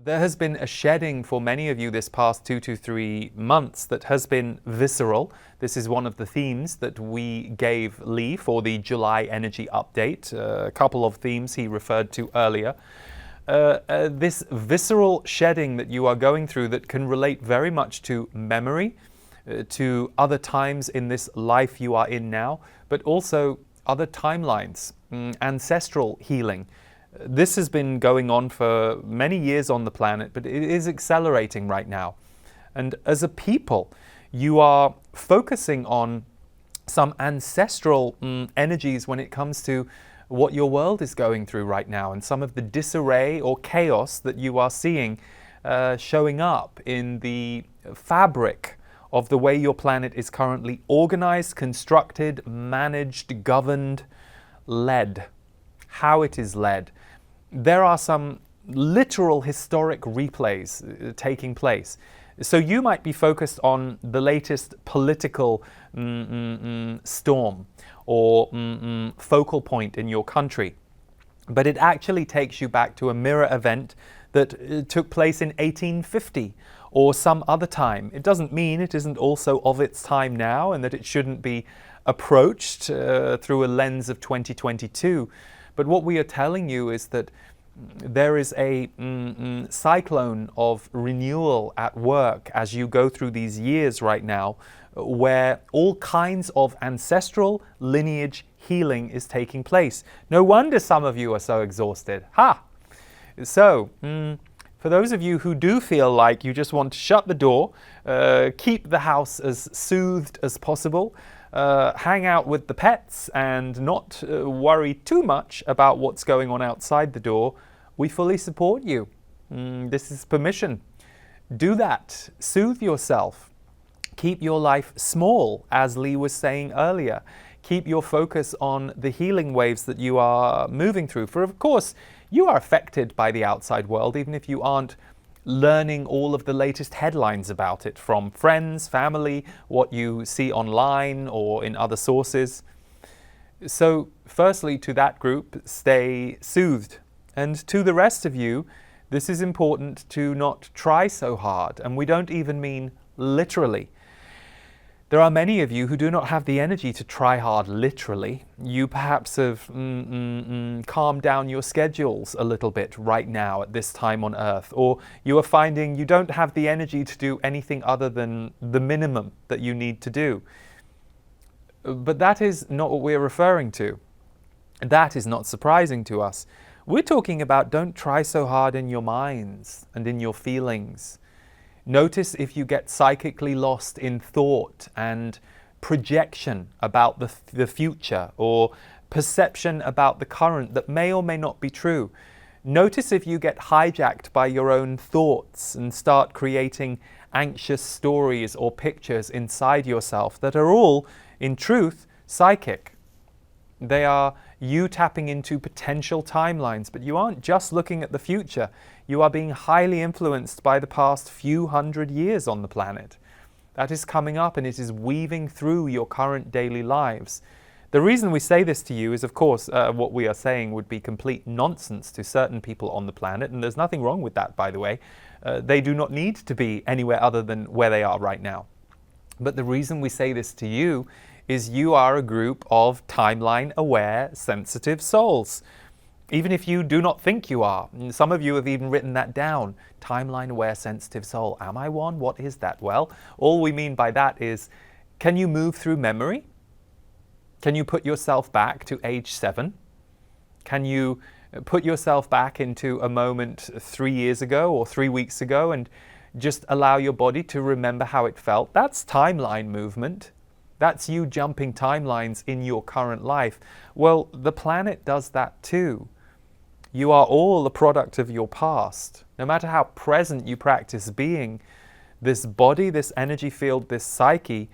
There has been a shedding for many of you this past 2 to 3 months that has been visceral. This is one of the themes that we gave Lee for the July energy update. A couple of themes he referred to earlier. This visceral shedding that you are going through that can relate very much to memory, to other times in this life you are in now, but also other timelines, ancestral healing. This has been going on for many years on the planet, but it is accelerating right now. And as a people, you are focusing on some ancestral energies when it comes to what your world is going through right now, and some of the disarray or chaos that you are seeing showing up in the fabric of the way your planet is currently organized, constructed, managed, governed, led. How it is led. There are some literal historic replays taking place. So you might be focused on the latest political storm or focal point in your country. But it actually takes you back to a mirror event that took place in 1850 or some other time. It doesn't mean it isn't also of its time now and that it shouldn't be approached through a lens of 2022. But what we are telling you is that there is a cyclone of renewal at work as you go through these years right now, where all kinds of ancestral lineage healing is taking place. No wonder some of you are so exhausted. Ha! So, for those of you who do feel like you just want to shut the door, keep the house as soothed as possible, hang out with the pets and not worry too much about what's going on outside the door, we fully support you. This is permission. Do that. Soothe yourself. Keep your life small, as Lee was saying earlier. Keep your focus on the healing waves that you are moving through. For of course, you are affected by the outside world, even if you aren't learning all of the latest headlines about it from friends, family, what you see online or in other sources. So firstly, to that group, stay soothed. And to the rest of you, this is important to not try so hard. And we don't even mean literally. There are many of you who do not have the energy to try hard literally. You perhaps have calmed down your schedules a little bit right now at this time on Earth, or you are finding you don't have the energy to do anything other than the minimum that you need to do. But that is not what we're referring to. That is not surprising to us. We're talking about don't try so hard in your minds and in your feelings. Notice if you get psychically lost in thought and projection about the future or perception about the current that may or may not be true. Notice if you get hijacked by your own thoughts and start creating anxious stories or pictures inside yourself that are all, in truth, psychic. They are you tapping into potential timelines, but you aren't just looking at the future. You are being highly influenced by the past few hundred years on the planet. That is coming up and it is weaving through your current daily lives. The reason we say this to you is, of course, what we are saying would be complete nonsense to certain people on the planet, and there's nothing wrong with that, by the way. They do not need to be anywhere other than where they are right now. But the reason we say this to you is you are a group of timeline-aware, sensitive souls. Even if you do not think you are. Some of you have even written that down. Timeline-aware, sensitive soul. Am I one? What is that? Well, all we mean by that is, can you move through memory? Can you put yourself back to age 7? Can you put yourself back into a moment 3 years ago or 3 weeks ago and just allow your body to remember how it felt? That's timeline movement. That's you jumping timelines in your current life. Well, the planet does that too. You are all a product of your past. No matter how present you practice being, this body, this energy field, this psyche,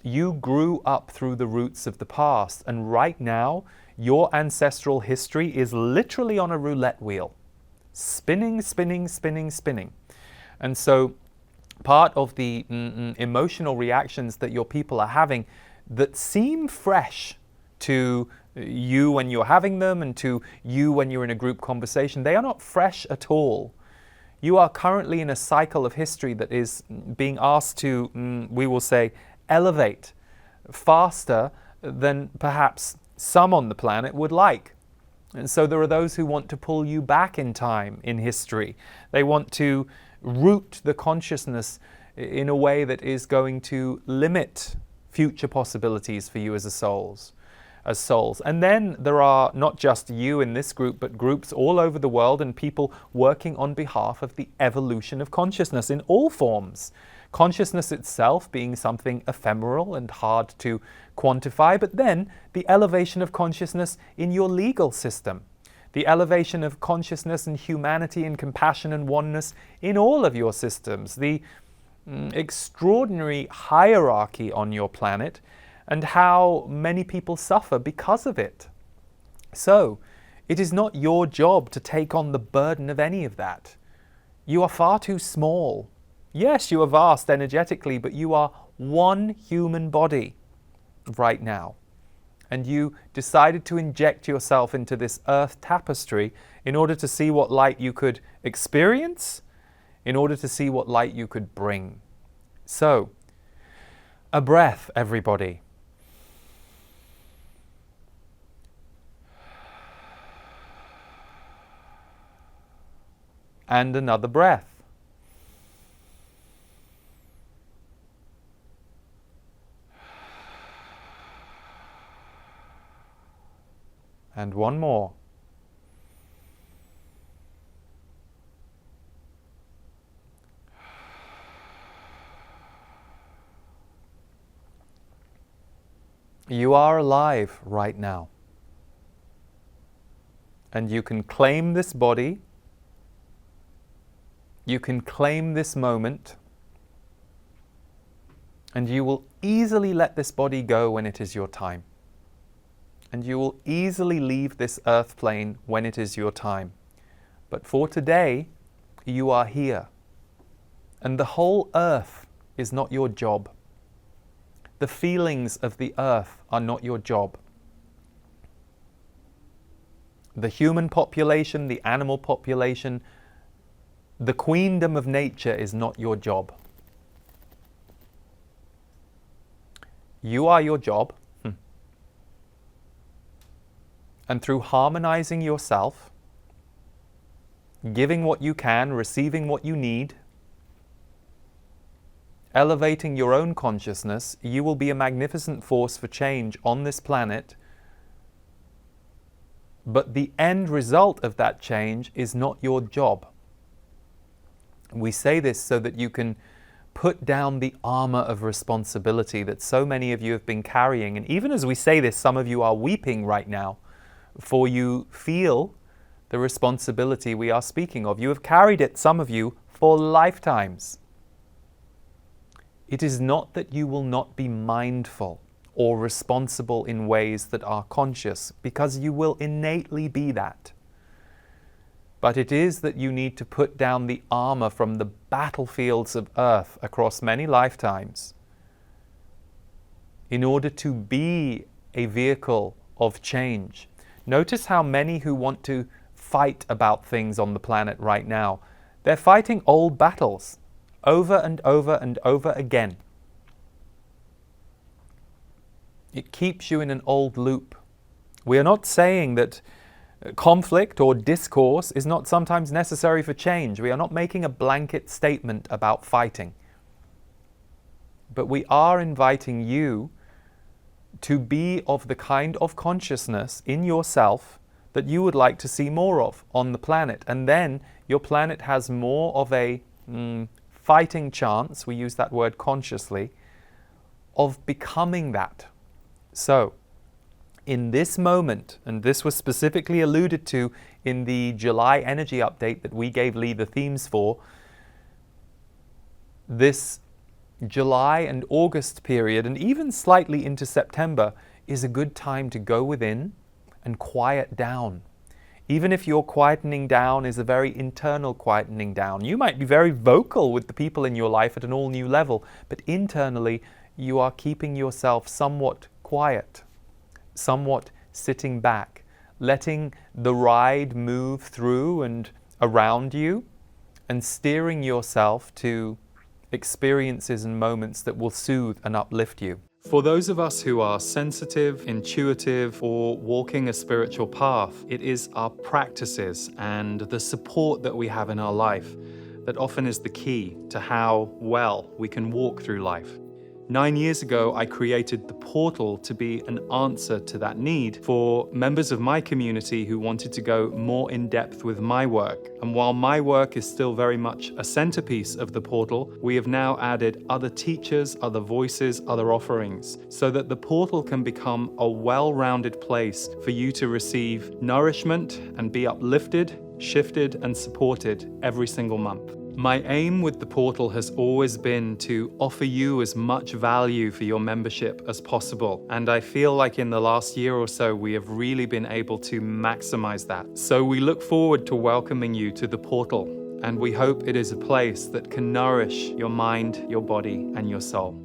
you grew up through the roots of the past. And right now, your ancestral history is literally on a roulette wheel. Spinning, spinning, spinning, spinning. And so part of the emotional reactions that your people are having that seem fresh to you when you're having them and to you when you're in a group conversation, they are not fresh at all. You are currently in a cycle of history that is being asked to, we will say, elevate faster than perhaps some on the planet would like. And so there are those who want to pull you back in time, in history. They want to root the consciousness in a way that is going to limit future possibilities for you as souls. And then there are not just you in this group, but groups all over the world and people working on behalf of the evolution of consciousness in all forms. Consciousness itself being something ephemeral and hard to quantify, but then the elevation of consciousness in your legal system, the elevation of consciousness and humanity and compassion and oneness in all of your systems, the extraordinary hierarchy on your planet, and how many people suffer because of it. So, it is not your job to take on the burden of any of that. You are far too small. Yes, you are vast energetically, but you are one human body right now. And you decided to inject yourself into this earth tapestry in order to see what light you could experience, in order to see what light you could bring. So, a breath, everybody. And another breath. And one more. You are alive right now. And you can claim this body. You can claim this moment. And you will easily let this body go when it is your time. And you will easily leave this earth plane when it is your time. But for today, you are here. And the whole earth is not your job. The feelings of the earth are not your job. The human population, the animal population, the queendom of nature is not your job. You are your job. And through harmonizing yourself, giving what you can, receiving what you need, elevating your own consciousness, you will be a magnificent force for change on this planet. But the end result of that change is not your job. We say this so that you can put down the armor of responsibility that so many of you have been carrying. And even as we say this, some of you are weeping right now, for you feel the responsibility we are speaking of. You have carried it, some of you, for lifetimes. It is not that you will not be mindful or responsible in ways that are conscious, because you will innately be that. But it is that you need to put down the armor from the battlefields of earth across many lifetimes in order to be a vehicle of change. Notice how many who want to fight about things on the planet right now, they're fighting old battles over and over and over again. It keeps you in an old loop. We are not saying that conflict or discourse is not sometimes necessary for change. We are not making a blanket statement about fighting. But we are inviting you to be of the kind of consciousness in yourself that you would like to see more of on the planet. And then your planet has more of a fighting chance, we use that word consciously, of becoming that. So, in this moment, and this was specifically alluded to in the July energy update that we gave Lee the themes for, this July and August period, and even slightly into September, is a good time to go within and quiet down. Even if your quietening down is a very internal quietening down. You might be very vocal with the people in your life at an all new level, but internally you are keeping yourself somewhat quiet, somewhat sitting back, letting the ride move through and around you, and steering yourself to experiences and moments that will soothe and uplift you. For those of us who are sensitive, intuitive, or walking a spiritual path, it is our practices and the support that we have in our life that often is the key to how well we can walk through life. 9 years ago, I created the portal to be an answer to that need for members of my community who wanted to go more in depth with my work. And while my work is still very much a centerpiece of the portal, we have now added other teachers, other voices, other offerings, so that the portal can become a well-rounded place for you to receive nourishment and be uplifted, shifted, and supported every single month. My aim with the portal has always been to offer you as much value for your membership as possible, and I feel like in the last year or so we have really been able to maximize that. So we look forward to welcoming you to the portal, and we hope it is a place that can nourish your mind, your body, and your soul.